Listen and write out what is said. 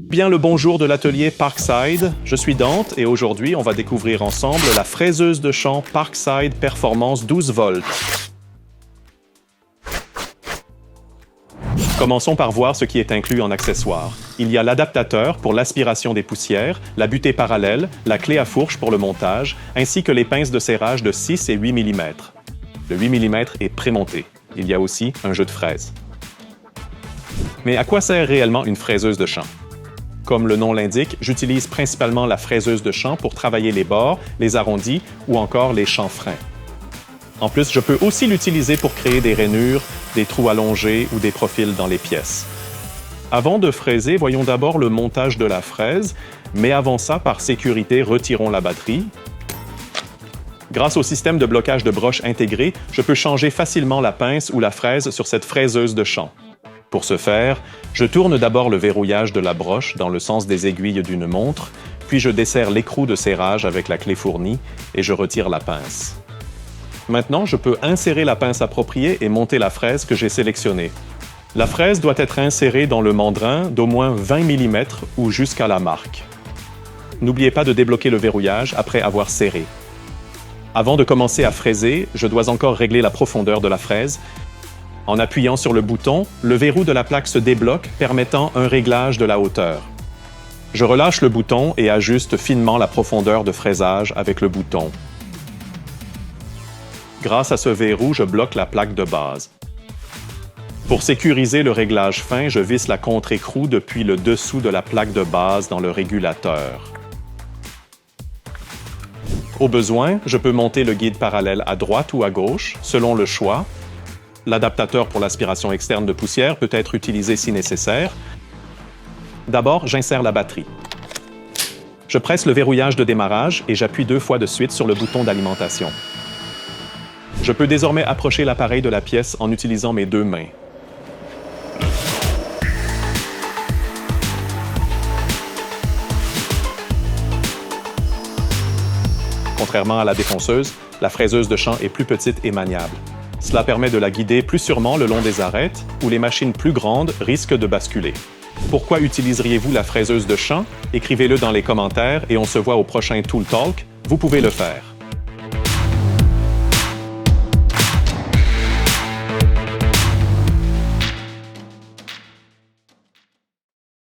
Bien le bonjour de l'atelier Parkside, je suis Dante et aujourd'hui on va découvrir ensemble la fraiseuse de champ Parkside Performance 12 volts. Commençons par voir ce qui est inclus en accessoires. Il y a l'adaptateur pour l'aspiration des poussières, la butée parallèle, la clé à fourche pour le montage, ainsi que les pinces de serrage de 6 et 8 mm. Le 8 mm est prémonté. Il y a aussi un jeu de fraises. Mais à quoi sert réellement une fraiseuse de champ? Comme le nom l'indique, j'utilise principalement la fraiseuse de champ pour travailler les bords, les arrondis ou encore les chanfreins. En plus, je peux aussi l'utiliser pour créer des rainures, des trous allongés ou des profils dans les pièces. Avant de fraiser, voyons d'abord le montage de la fraise, mais avant ça, par sécurité, retirons la batterie. Grâce au système de blocage de broche intégré, je peux changer facilement la pince ou la fraise sur cette fraiseuse de champ. Pour ce faire, je tourne d'abord le verrouillage de la broche dans le sens des aiguilles d'une montre, puis je desserre l'écrou de serrage avec la clé fournie et je retire la pince. Maintenant, je peux insérer la pince appropriée et monter la fraise que j'ai sélectionnée. La fraise doit être insérée dans le mandrin d'au moins 20 mm ou jusqu'à la marque. N'oubliez pas de débloquer le verrouillage après avoir serré. Avant de commencer à fraiser, je dois encore régler la profondeur de la fraise. En appuyant sur le bouton, le verrou de la plaque se débloque, permettant un réglage de la hauteur. Je relâche le bouton et ajuste finement la profondeur de fraisage avec le bouton. Grâce à ce verrou, je bloque la plaque de base. Pour sécuriser le réglage fin, je visse la contre-écrou depuis le dessous de la plaque de base dans le régulateur. Au besoin, je peux monter le guide parallèle à droite ou à gauche, selon le choix. L'adaptateur pour l'aspiration externe de poussière peut être utilisé si nécessaire. D'abord, j'insère la batterie. Je presse le verrouillage de démarrage et j'appuie 2 fois de suite sur le bouton d'alimentation. Je peux désormais approcher l'appareil de la pièce en utilisant mes 2 mains. Contrairement à la défonceuse, la fraiseuse de champ est plus petite et maniable. Cela permet de la guider plus sûrement le long des arêtes, où les machines plus grandes risquent de basculer. Pourquoi utiliseriez-vous la fraiseuse de champ? Écrivez-le dans les commentaires et on se voit au prochain Tool Talk. Vous pouvez le faire.